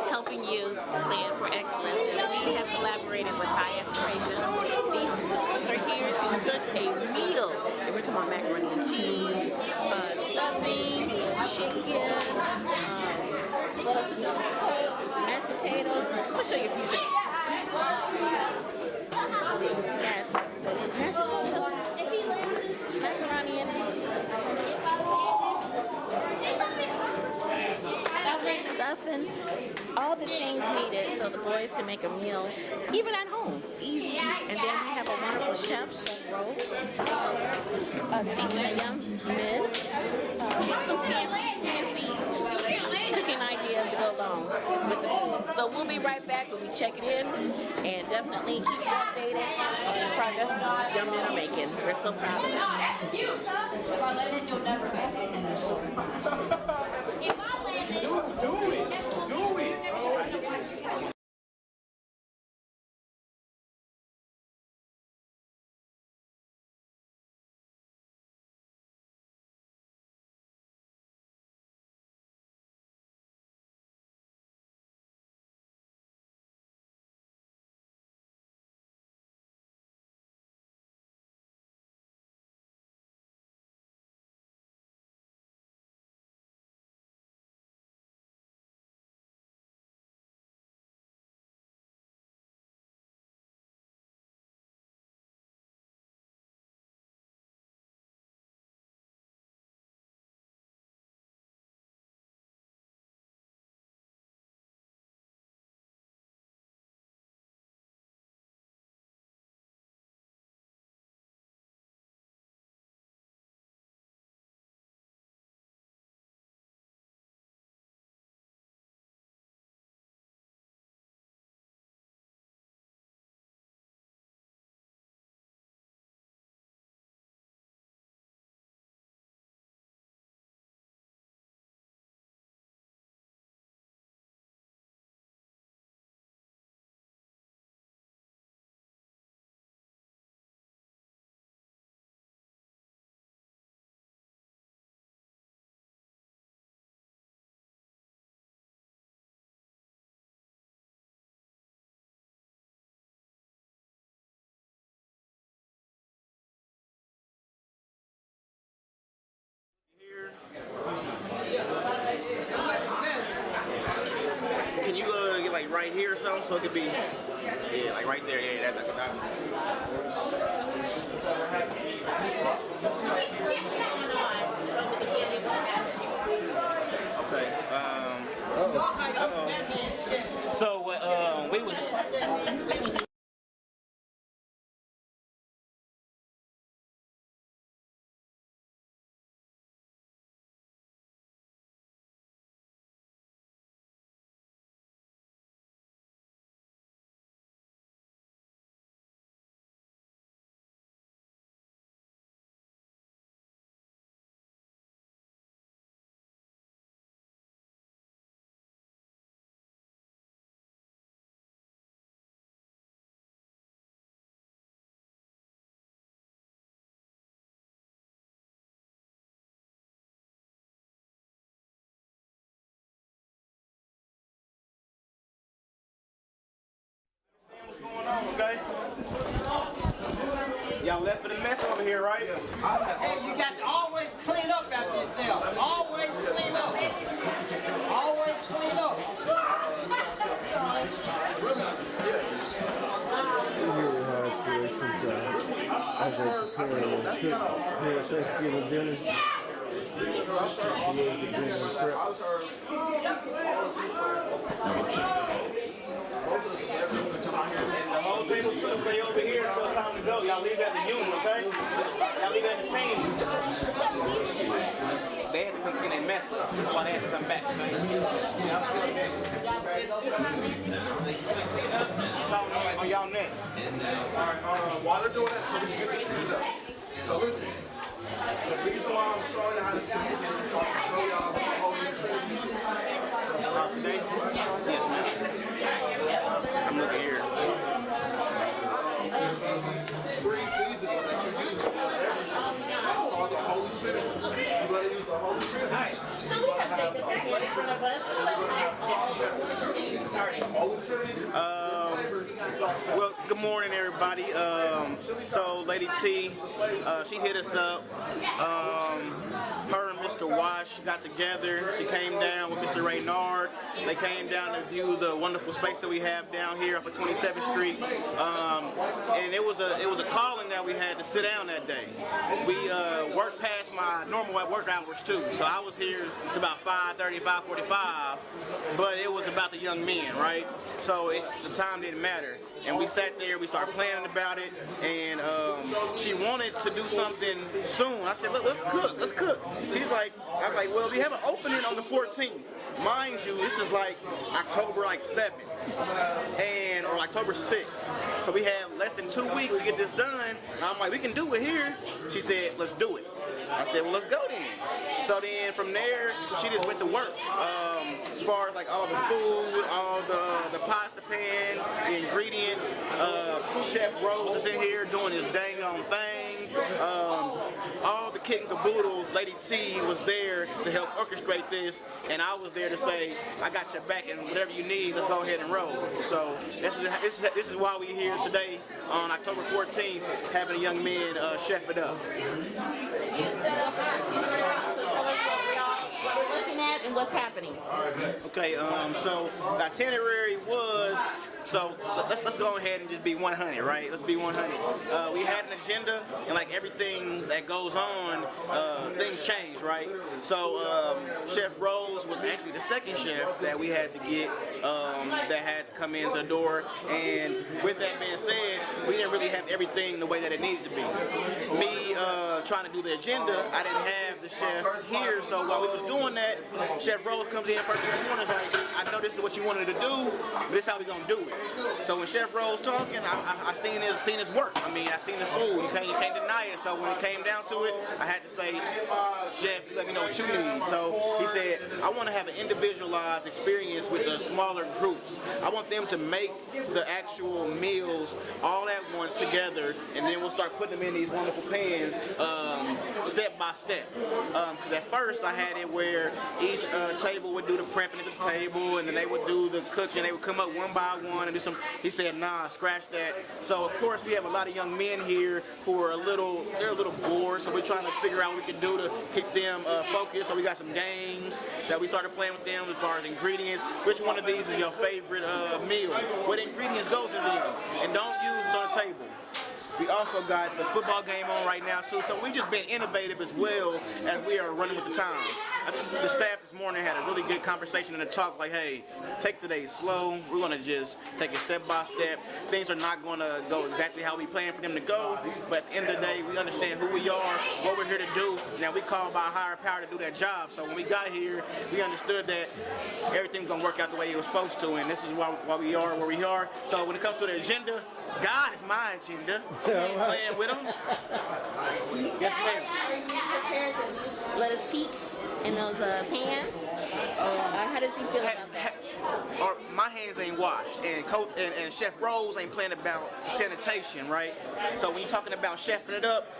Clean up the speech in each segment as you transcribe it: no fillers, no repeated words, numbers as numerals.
Helping you plan for excellence. We have collaborated with High Aspirations. These cookers are here to cook a meal. And we're talking about macaroni and cheese, stuffing, chicken, mashed potatoes. I'm going to show you a few things. Macaroni and cheese. Stuffing, all the things needed so the boys can make a meal, even at home, easy. And then we have a wonderful chef, Chef Rose, teaching the young men some fancy cooking ideas to go along with the food. So we'll be right back. We'll be checking in and definitely keep you updated on the progress that these young men are making. We're so proud of them. Can you get like right here or something so it could be, yeah, like right there, yeah, that's like okay. So we was okay? Y'all left for the mess over here, right? Hey, you got to always clean up after yourself. Always clean up. Always clean up. So here we have as they prepare Thanksgiving dinner. And the whole table's gonna stay over here until it's time to go. Y'all leave at the unit, okay? Y'all leave at the team. They had to come get their mess up. That's why they had to come back, okay? On y'all next. Alright, while they're doing that, so we can get this seated up. So listen, the reason why I'm showing you how to see it is because I show y'all the whole Today? Yes, ma'am. I'm looking here. front of us. Well, good morning, everybody. So Lady T, she hit us up. Her and Mr. Wash got together. She came down with Mr. Raynard. They came down to view the wonderful space that we have down here off of 27th Street. And it was a calling that we had to sit down that day. We worked past my normal work hours too, so I was here to about 5:30, 5:45. But it was about the young men, right? So the time didn't matter. And we sat there, we started planning about it, and she wanted to do something soon. I said, look, let's cook. She's like, I was like, well, we have an opening on the 14th. Mind you, this is like October 7th, or October 6th. So we had less than 2 weeks to get this done. And I'm like, we can do it here. She said, let's do it. I said, well, let's go then. So then from there, she just went to work. As far as like all the food, all the pots, the pans, the ingredients. Chef Rose is in here doing his dang on thing. All the kit and caboodle, Lady T was there to help orchestrate this, and I was there to say, I got your back, and whatever you need, let's go ahead and roll. So this is why we're here today on October 14th, having the young men chef it up. You set up so tell us what we're looking at and what's happening. Okay, so the itinerary was, so let's go ahead and just be 100, right? Let's be 100. We had an agenda, and like everything that goes on, things change, right? So Chef Rose was actually the second chef that we had to get, that had to come into the door. And with that being said, we didn't really have everything the way that it needed to be. Me trying to do the agenda, I didn't have the chef here, so while we was doing that, Chef Rose comes in first thing in the morning, like, I know this is what you wanted to do, but this is how we gonna do it. So when Chef Rose talking, I seen his work. I mean, I seen the food. You can't deny it. So when it came down to it, I had to say, Chef, let me know what you need. So he said, I want to have an individualized experience with the smaller groups. I want them to make the actual meals all at once together, and then we'll start putting them in these wonderful pans, step by step. Because at first I had it where each table would do the prepping at the table, and then they would do the cooking. They would come up one by one and do some. He said, nah, scratch that. So of course we have a lot of young men here who are a little bored. So we're trying to figure out what we can do to keep them focused. So we got some games that we started playing with them as far as ingredients. Which one of these is your favorite meal? What ingredients goes in them? And don't use it on the table. We also got the football game on right now too, so we just been innovative as well as we are running with the times. The staff this morning had a really good conversation and a talk like, hey, take today slow. We're gonna just take it step by step. Things are not gonna go exactly how we plan for them to go, but at the end of the day, we understand who we are, what we're here to do. Now we called by a higher power to do that job. So when we got here, we understood that everything's gonna work out the way it was supposed to, and this is why we are where we are. So when it comes to the agenda, God is my agenda. We ain't playing with him. Yes, ma'am. Are you prepared to at least let us peek in those pans? How does he feel about that? Or my hands ain't washed, and Chef Rose ain't playing about sanitation, right? So when you're talking about chefing it up,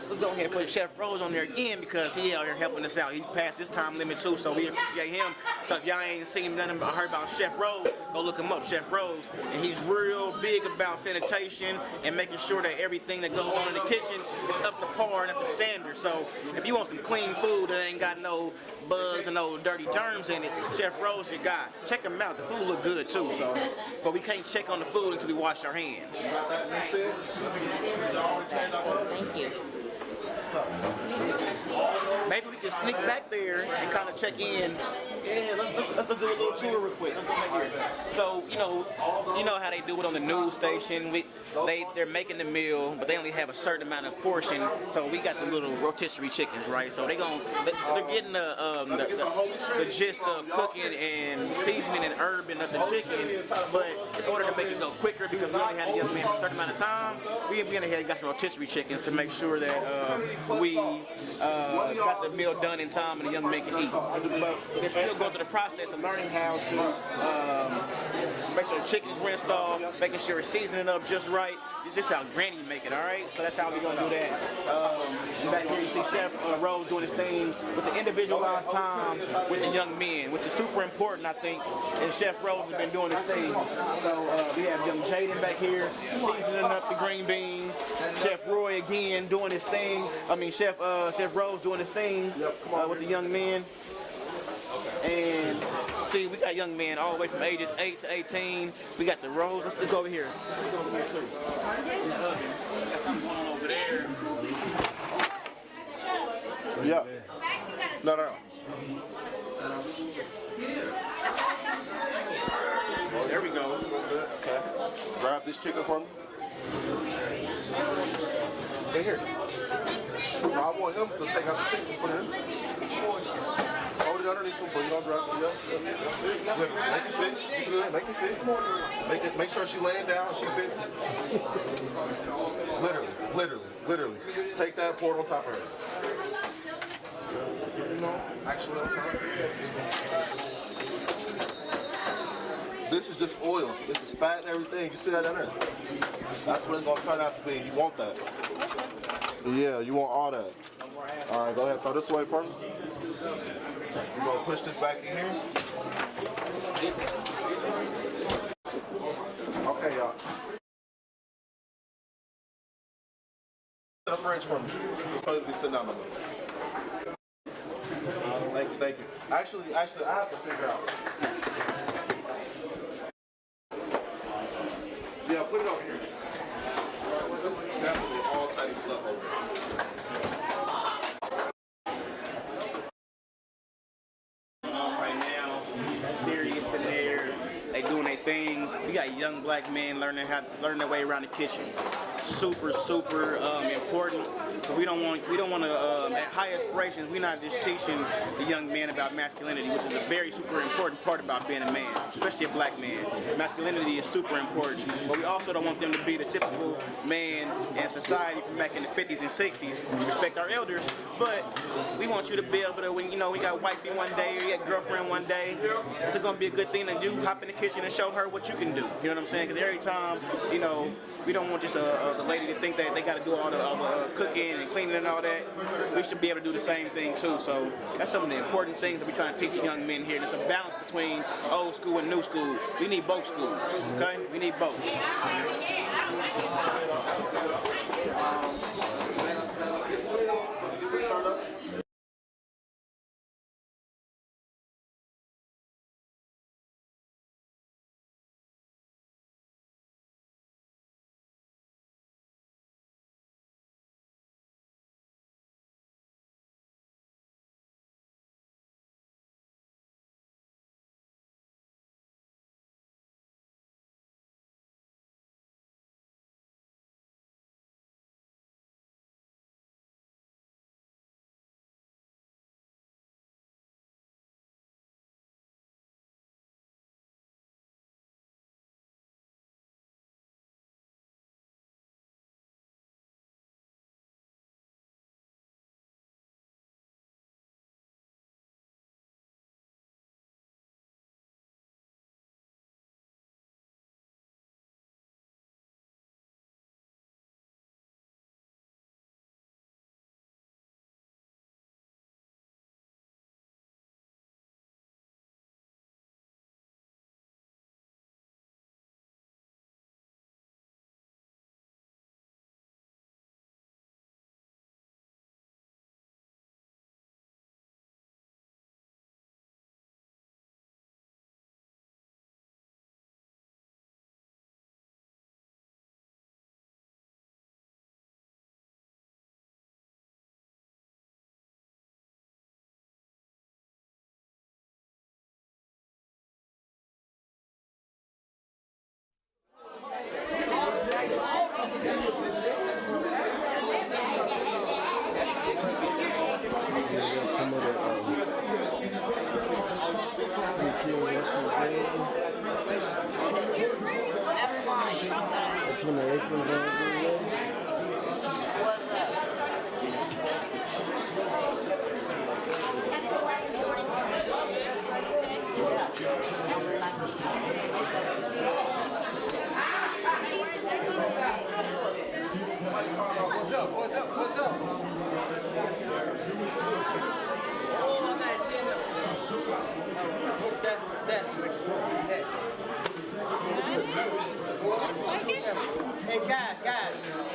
let's go ahead and put Chef Rose on there again because he out here helping us out. He passed his time limit too, so we appreciate him. So if y'all ain't seen nothing or heard about Chef Rose, go look him up, Chef Rose. And he's real big about sanitation and making sure that everything that goes on in the kitchen is up to par and up to standard. So if you want some clean food that ain't got no bugs and no dirty germs in it, Chef Rose your guy. Check him out. The food look good too. So, but we can't check on the food until we wash our hands. Thank you. Maybe we can sneak back there and kind of check in. Yeah, let's do a little tour real quick. Let's go back here. So you know how they do it on the news station. They're making the meal, but they only have a certain amount of portion. So we got the little rotisserie chickens, right? So they're getting the gist of cooking and seasoning and herbing of the chicken. But in order to make it go quicker, because we only had to give them a certain amount of time, we went ahead and got some rotisserie chickens to make sure that we got the meal done in time and the young men can eat. But they're still going through the process of learning how to make sure the chicken's rinsed off, making sure it's seasoning up just right. It's just how Granny make it, all right? So that's how we're gonna do that. Back here you see Chef Rose doing his thing with the individualized time with the young men, which is super important, I think. And Chef Rose has been doing his thing. So we have young Jaden back here seasoning up the green beans. Chef Roy again doing his thing. I mean Chef Rose doing his thing with the young men. And see, we got young men all the way from ages 8 to 18. We got the Rose. Let's go over here. Let's go over here too. Got something going on over there. Yeah. No. Oh, there we go. Okay. Grab this chicken for me. Right here. I want him to take out the chicken. Put it in. Hold it underneath him so you don't drop it. Yep. Good. Make it fit. Good. Make it fit. Make sure she's laying down. She fit. Literally. Take that, pour it on top of her. Actually on top. This is just oil. This is fat and everything. You see that down there? That's what it's gonna turn out to be. You want that. Yeah, you want all that. All right, go ahead, throw this away for me. We're gonna push this back in here. Okay, y'all. The fridge for me. It's supposed to be sitting out my way. Thank you. Actually, I have to figure out. Yeah, put it over here. This is definitely all tight stuff over here. Right now, serious in there. They doing their thing. We got young black men learning their way around the kitchen. Super important. So we don't want to at High Aspirations. We're not just teaching the young men about masculinity, which is a very super important part about being a man, especially a black man. Masculinity is super important, but we also don't want them to be the typical man in society from back in the 50s and 60s. We respect our elders, but we want you to be able to, when we got wifey one day or you got girlfriend one day, it's going to be a good thing to do. Hop in the kitchen and show her what you can do. You know what I'm saying? Because every time, we don't want just the lady to think that they got to do all the cooking and cleaning and all that. We should be able to do the same thing too. So that's some of the important things that we're trying to teach the young men here. There's a balance between old school and new school. We need both schools, okay? We need both.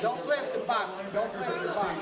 Don't play with the box. Don't play with the box.